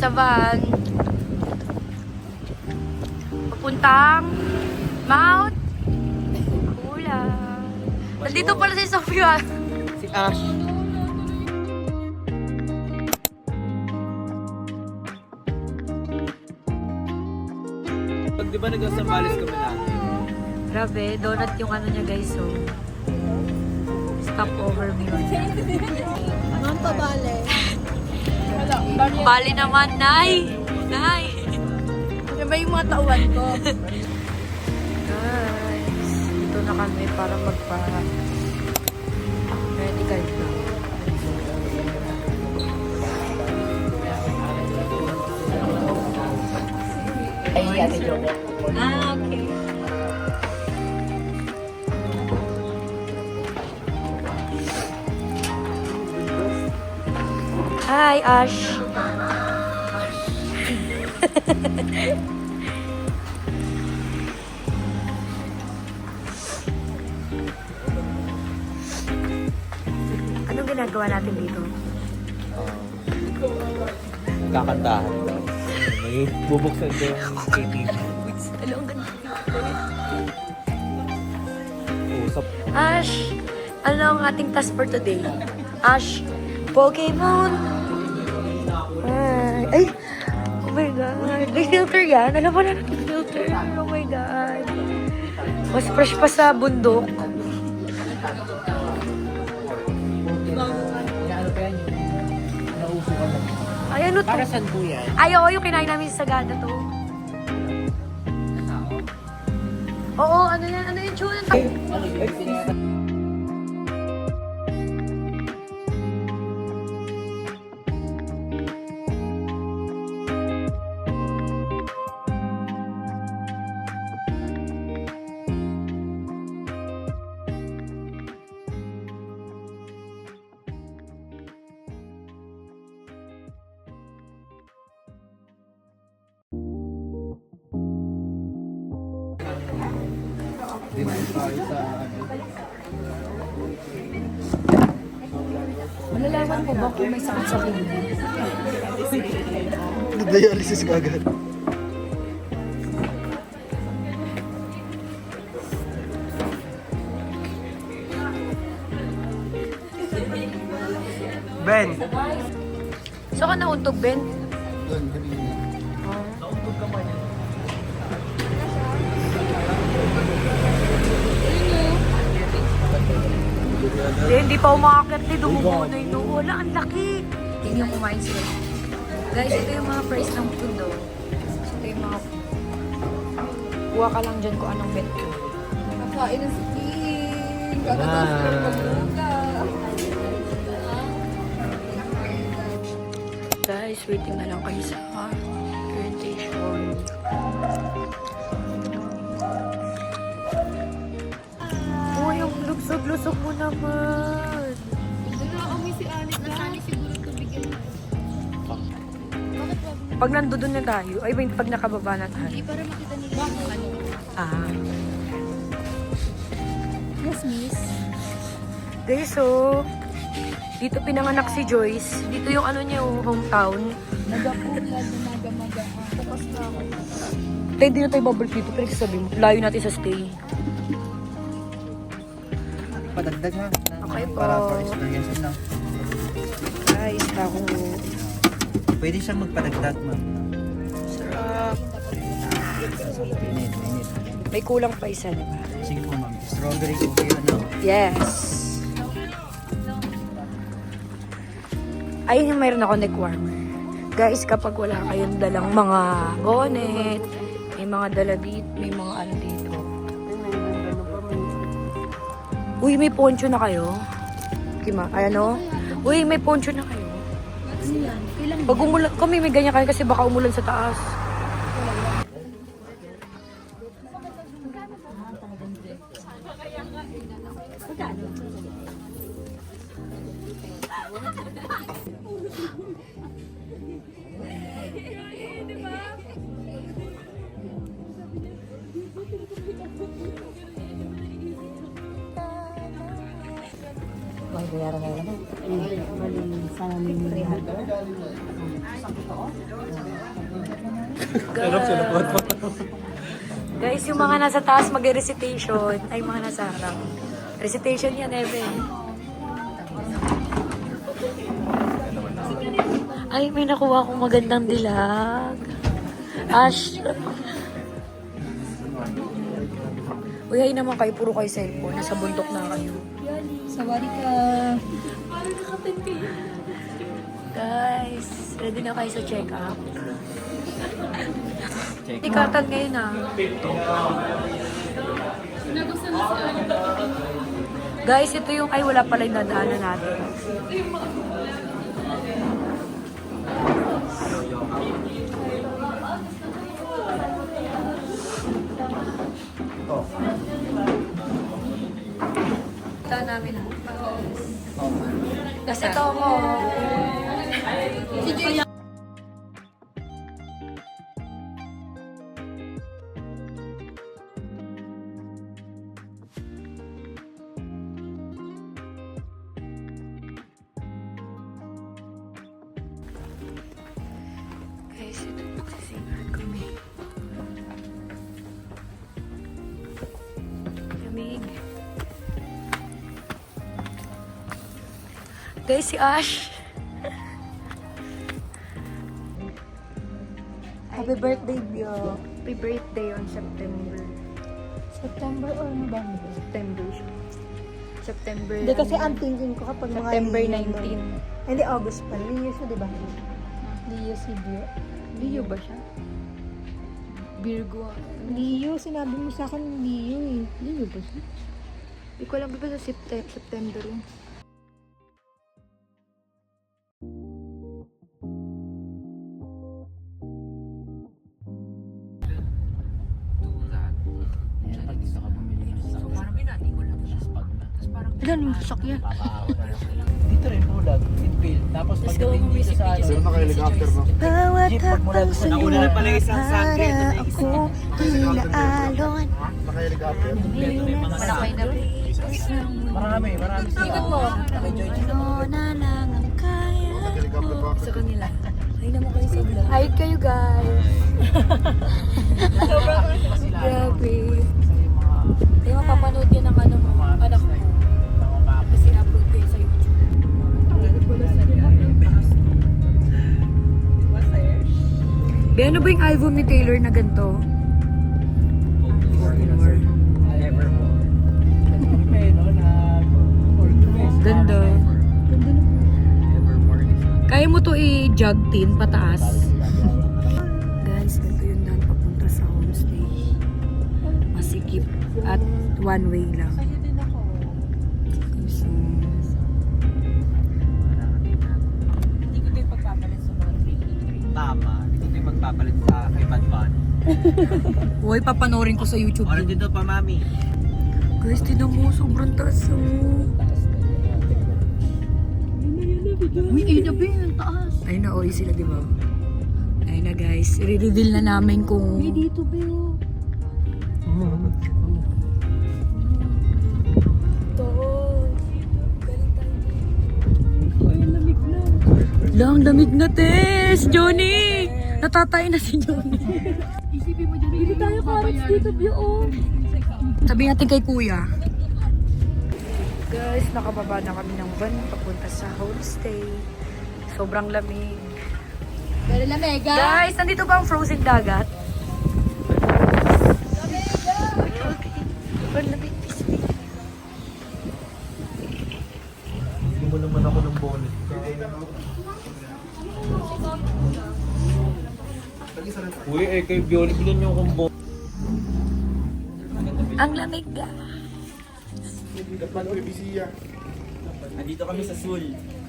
sa van. Papuntang Mount Hula. Nandito pala si Sofia. Si Ash. Pag di ba nag-asamalis kami natin? Grabe, donut yung ano niya guys, so stopover meal. Ang pabale. Bali naman, Nay! Nay! Diba yung mga tauhan ko? Guys, dito na kami para magpa-medical na. Ah, okay. Hi, Ash. Anong ginagawa natin dito? Kakantahan daw. May bubuksan ko yung ATV. Ano ang ganda? Usap. Ash, ano ang ating task for today? Ash, Pokemon! Ay! Oh my God! May filter yan? Alam mo na filter? Oh my God! Mas fresh pa sa bundok. Ay, ano to? Para saan po yan? Ay, oo, yung kinain namin sa Sagada to. Oo, ano yan? Ano yung tune? Malalaman ko ba kung may sakit sa kidney? Nag-dialysis ka agad. Ben! So ka nauntog, Ben? Doon, kanina. Nauntog ka man. Hindi pa umakakit eh. Dumumunay no. Wala, ang laki. Hindi yung kumain sila. Guys, ito yung mga price ng food do. So, ito yung mga... Kuha ka lang dyan kung anong bet ko. Kakain ng skiing. Kakatapos ng pagbuka. Guys, waiting na lang kayo sa orientation. Oh, yung lusog-lusog mo naman. Nakaamoy si Anik na. Nasali siguro tubigin mo. Pag nandoon na tayo, ay pag nakababa na tayo. Hindi, para makita nila yung ano. Ah. Yes, miss. Guys, so, dito pinanganak si Joyce. Dito yung ano niya, yung hometown. Nagapulad na nagamaga. Tapos na ako. Tayo hindi na tayo babalik dito, pero sabi mo, layo natin sa stay. Padagdag ha. Okay po. Para for experience na. Guys, akong Pwede siyang magpadagdag, ma'am. sarap. Minute. May kulang pa isa, di ba? Sige po, ma'am. Strawberry okay ano? Yes. Ayun yung mayroon ako neck warmer. Guys, kapag wala kayong dalang mga bonnet, may mga dala dito, may mga ano dito. Uy, may poncho na kayo? Kima, ay ano? Uy, may poncho na kayo. Pag umulan, kami may ganyan kayo kasi baka umulan sa taas. may bayaran na naman. Bali, sana may 300. Guys, yung mga nasa taas mag-recitation, ay mga nasa harap. Recitation yan, Evan. Ay, may nakuha akong magandang dilag. Ash. Uy, ay naman kayo, puro kayo cellphone. Nasa bundok na kayo. Sawari ka. Guys, ready na kayo sa check-up? Check. Ikatan ngayon ah. Guys, ito yung, ay wala pala yung dadaanan natin. Oh. Ito namin ah. Kasi ito ako. Si Joy. Guys, ito nagsisigaran kami. Lamig. Guys, si Ash. Happy birthday, Bio. Happy birthday on September. September or November? September siya. September. Hindi kasi ang thinking ko kapag mga September Leo, 19. Hindi, August pa. Leo siya, di ba? Leo si Bio. Leo ba siya? Virgo. Leo, sinabi mo sa akin Leo eh. Leo ba siya? Hindi ko alam ba sa September yun. Pag gusto ka bumili ng sasakyan. Parang binati ko lang siya. Pag na. Tapos parang ilan yung sasakyan? Papahawa na lang. Dito rin bulag. Infield. Tapos Let's go, pagdating dito sa ano. Pero naka-helicopter no? Bawat Jeep, wag mo lang hakbang sa'yo nauna na pala isang sangre. para akong inaalon. Naka-helicopter. Kompleto na yung mga Malakay na rin. Marami sila. Ikot mo. Naka-join sila. Ano na lang ang kaya Naka-helicopter pa ako. Sa kanila. Ay naman kayo sa vlog. Hi kayo guys. Grabe. Kaya mapapanood yan ng ano, anak ko. Kasi upload ko yun sa YouTube. Be, ano ba yung album ni Taylor na ganito? Evermore. May no na Ganda. Evermore is Kaya mo to i-jog tin pataas. Guys, ganito yung daan papunta sa homestay. Masikip at one way lang. So, Hindi ko tayo pagpapalit sa mga tama. Hindi ko yung magpapalit sa kay Bad Bunny. Uy, papanorin ko sa YouTube. Oras dito pa, mami. Guys, tinan mo, sobrang taas oh. Uy, ayun na ba yun, taas. Ayun na, ori sila, di ba? Ayun na guys, i-reveal na namin kung... dito, Bio. Lang, damig na, Tess! Johnny! Natatay na si Johnny. Isipin mo dyan. Hindi tayo carrots dito, Bio. Sabi natin kay kuya. Guys, nakababa na kami ng van papunta sa homestay. Sobrang lamig. Pero lamega. Guys, nandito ba ang frozen dagat? Sobrang lamig. Hindi mo naman ako ng bonnet. Uy, kay Bioli, bilhin niyo akong bonnet. Ang lamig ga. Nandito kami sa Sul.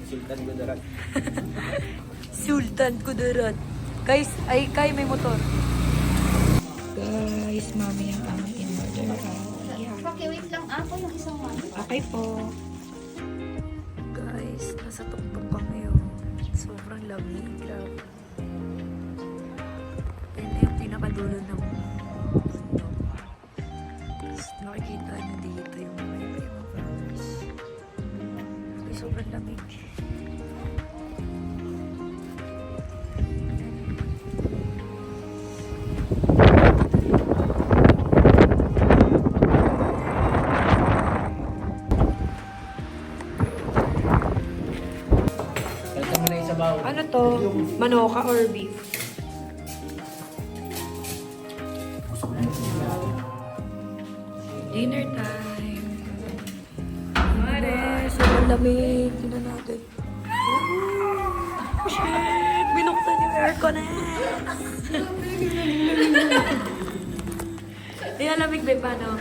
Sultan Gudarat. Sultan Kudarat. Guys, ay kay may motor. Guys, mami ang aming in-order. Pakiwait lang ako yung isang one. Okay po. Guys, nasa tuktok kami oh. Sobrang lamig. Grabe. Yan na yung pinakadulo ng bundok. Tapos nakikita nyo dito yung mga flowers. sobrang lamig. Kalta mo na yung sabaw. Ano to? Manoka or beef? Dinner time. Mare, sobrang lamig. Tingnan natin. Oh, shit! Binuksan yung aircon eh. Ayan, lamig ba paano?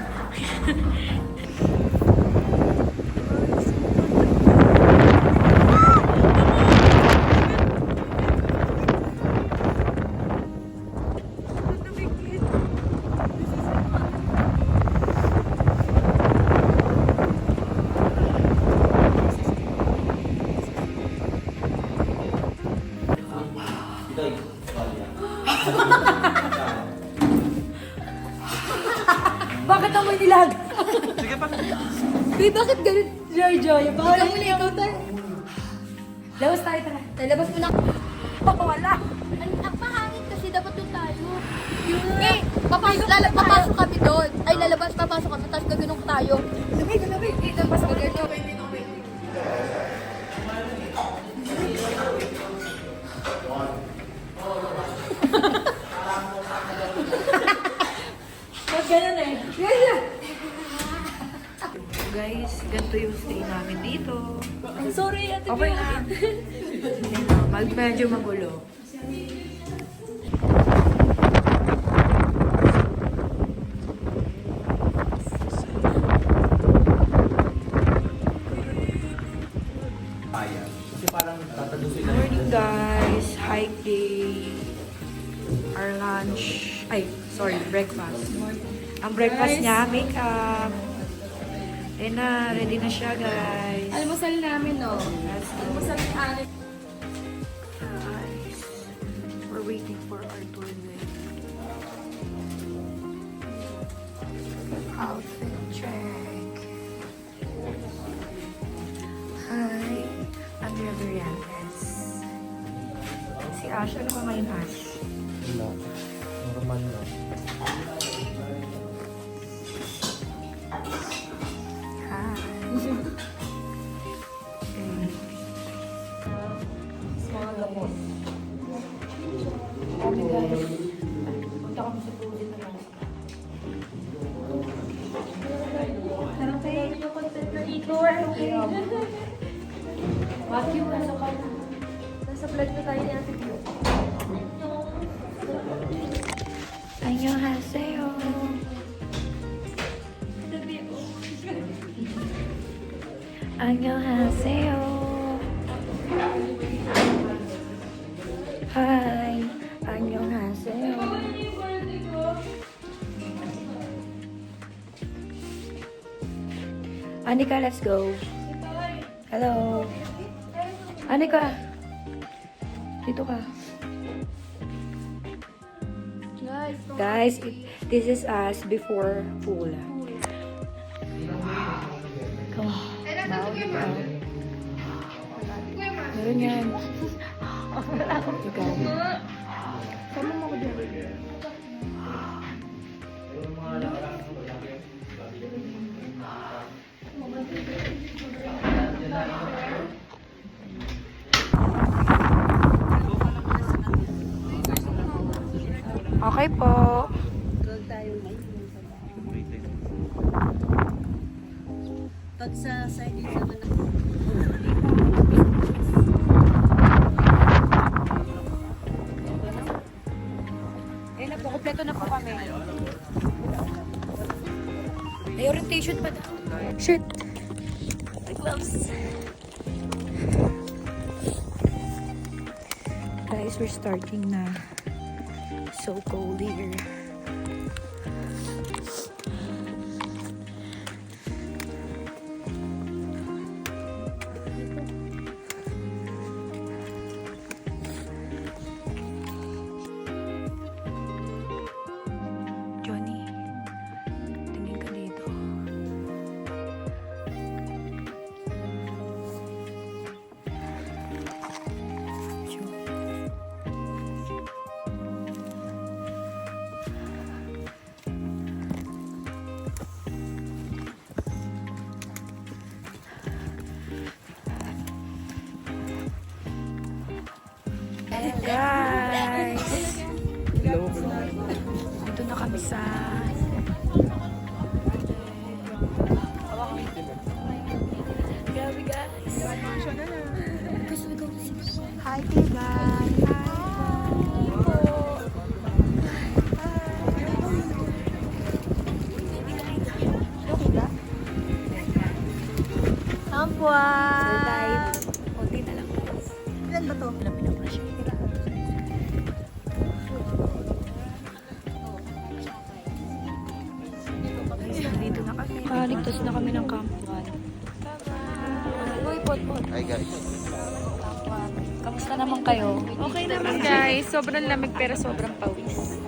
Bakit amoy nilag? Sige pa. Babe, bakit ganun, Joy? Bakit mo na ikaw tayo? Labas tayo, tara. Nalabas mo na. Wala. Ang pahangit kasi dapat doon tayo. Eh, papasok kami doon. Ay, papasok kami. Tapos gaganong tayo. Lamig. Dito, pasok ko dito. Ba't ganun eh? Guys, ganito yung stay namin dito. Ang sorry, ate. Okay lang. Medyo magulo. Ayan. Kasi parang tatadusin na. Morning guys, hike day. Our lunch, breakfast. Ang breakfast niya, makeup. Ayun na, ready na siya guys. Almusal namin, no? Let's go. Almusal ni Alex. Guys, we're waiting for our toilet. Outfit check. Hi, I'm your Briannes. Si Ash, ano ka ngayon, Ash? Wala. Normal lang. Hi. Small lamot. Kami guys, punta kami sa Pugit na lang. Parang kayo yung content creator. Matthew, nasa ka na. Nasa vlog na tayo ni Ate Pio. 안녕하세요. 안녕하세요. Hi. 안녕하세요. Anika, let's go. Hello. Anika. Dito ka. Guys, this is us before pool. Come on. Meron yan. Ikaw. Sama mo ko dyan. Okay po. Pag sa side naman Ayun na po, kompleto na po kami. May orientation pa daw. Shit. My gloves. Guys, we're starting na. So cold here. Johnny, tingin ka dito. Guys! Dito na kami sa... Grabe guys! Hi guys! Hi po! Kampwa! Kunti na lang. Ilan ba to? Ilan pinaprush? Dito na kami. Kaligtas na kami ng Camp 1. Uy, pot. Hi guys. Kamusta naman kayo? Okay naman guys. Sobrang lamig pero sobrang pawis.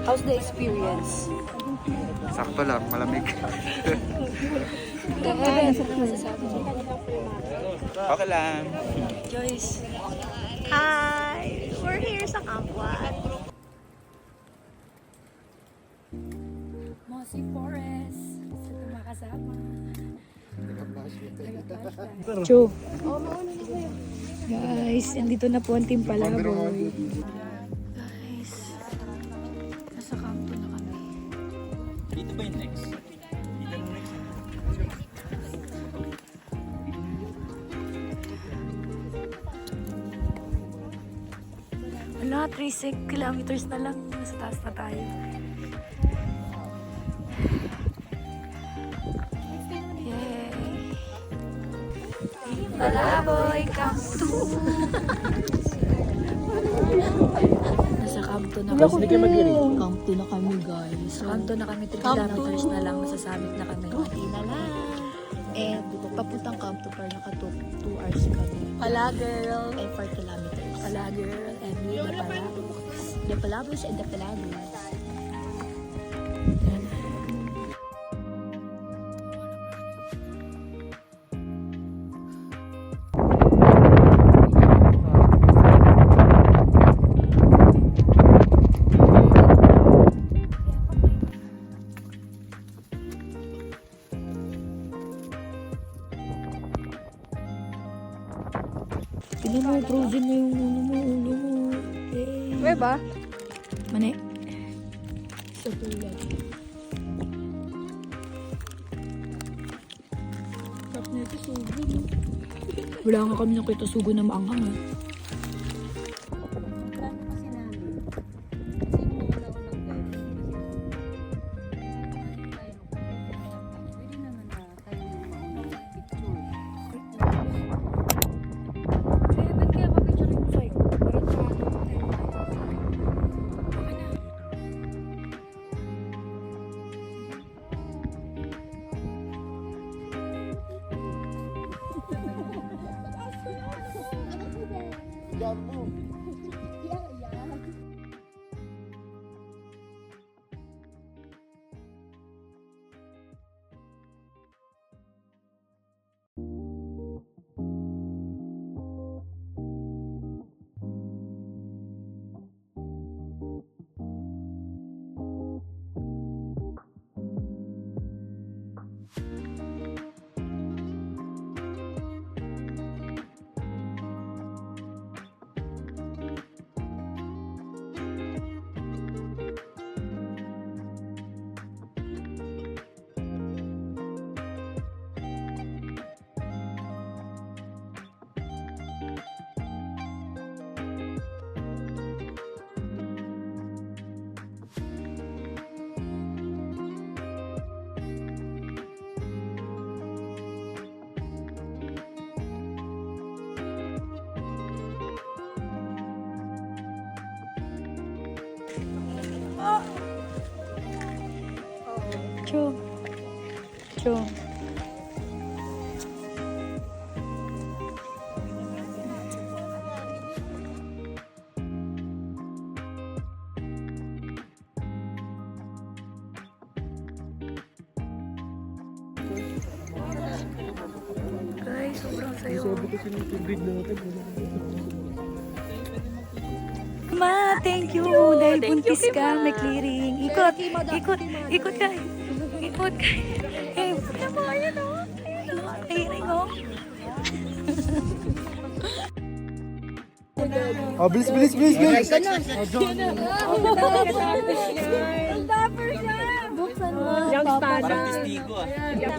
How's the experience? Sakto lang, malamig. Guys, ano masasabi mo? Okay lang. Joyce. Hi! We're here sa Kampwa. Mossy Forest. Sa tumakasama. Cho. Guys, andito na po ang Team Palaboy. Guys, nasa kampo na kami. Dito ba yung next? Wala, 3 kilometers na lang. Nasa taas na tayo. Yay! Palaboy, Camp 2! Nasa Camp 2 na kami. Camp 2 na kami, guys. Sa Camp 2 na kami, 3 kilometers na lang. Nasa summit na kami. Hindi na lang. And papuntang Camp 2 para naka 2 hours kami. Pala, girl. And 4 kilometers. Pala girl, and we the Palabos. The Palabos and the Palabos. Tignan mo, frozen na yung ulo mo. Yay! Where ba? Mani? Sa tulad. Sarap na ito, sugo. No? Wala nga kami nakita sugo na maanghang. Eh. Jambu. Cho. Cho. Guys, sobrang sayo. Ma, thank you. Dahil buntis ka, may clearing. Ikot, ikot, ikot ka. Ikot ka. Eh, ano mo, ayun o. Ayun o, clearing o. Oh, bilis, bilis, bilis, bilis. Buksan mo. Parang testigo ah.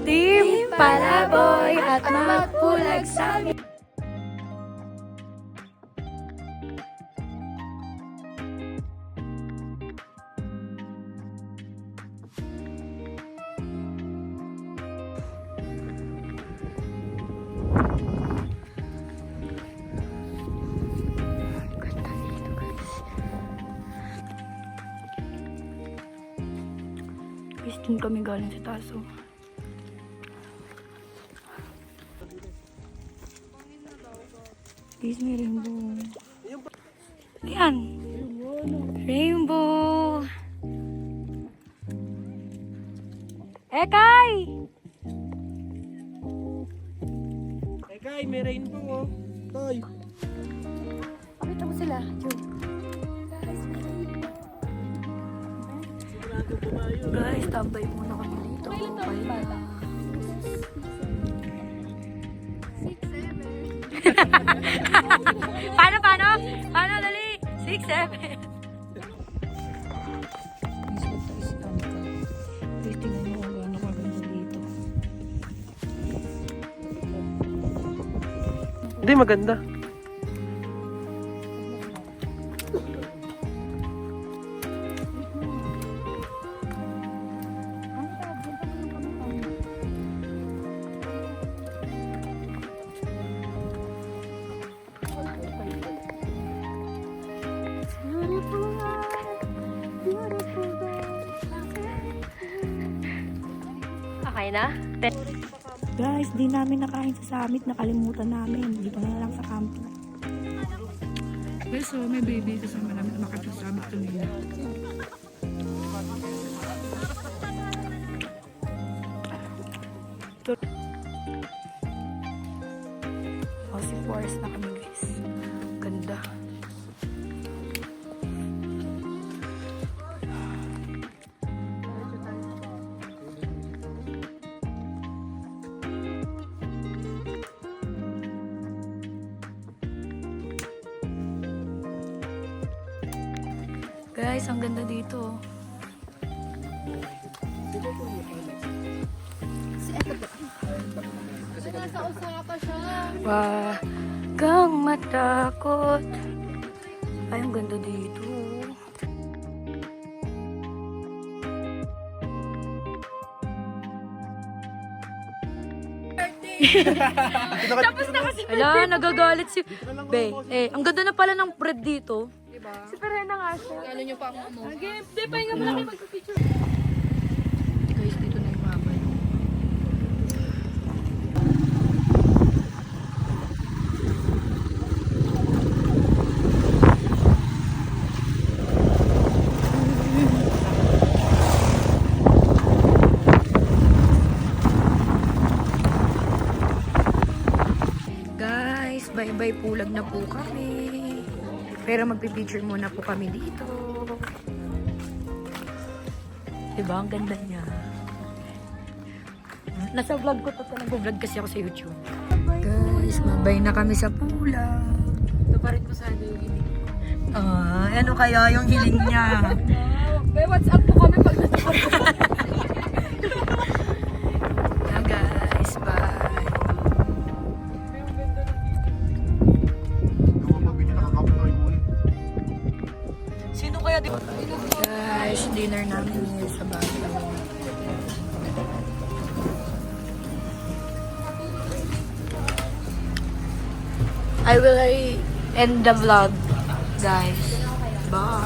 Team Palaboy at magpulag sa amin. Guys, dun kami galing sa taso. Guys, may rainbow. Ayan. Rainbow. Ekay! Ekay, may rainbow oh. Toy. Pakita mo sila, Joe. Guys, tambay muna kami dito. Paano? Paano, dali? 6, 7. Guys, tingnan mo kung gaano kaganda dito. Hindi, maganda. Okay na? Guys, di namin nakain sa summit. Nakalimutan namin. Dito na lang sa camp. Guys, so may baby kasama namin umakyat sa summit kanina. Mossy Forest na kami, guys. Ganda. Guys, ang ganda dito. Nasa Osaka siya. Wag kang matakot. Ay, ang ganda dito. Tapos na kasi. Ala, nagagalit si... Be, ang ganda na pala ng bread dito. Si Perena nga siya. Ano niyo pa ako mo? Hindi, pahinga mo lang kayo magpapicture. Guys, dito na yung mama. Guys, bye-bye, pulag na po kami. Pero magpipicture muna po kami dito. Diba? Ang ganda niya. Nasa vlog ko to. Nag-vlog kasi ako sa YouTube. Guys, mabay na kami sa pulag. Ito pa rin po sana yung hiling. Ano kaya yung hiling niya? May WhatsApp po kami pag natapos. Yeah, guys, bye. Sino kaya dito? Guys, dinner namin ngayon sa Baguio. I will end the vlog, guys. Bye.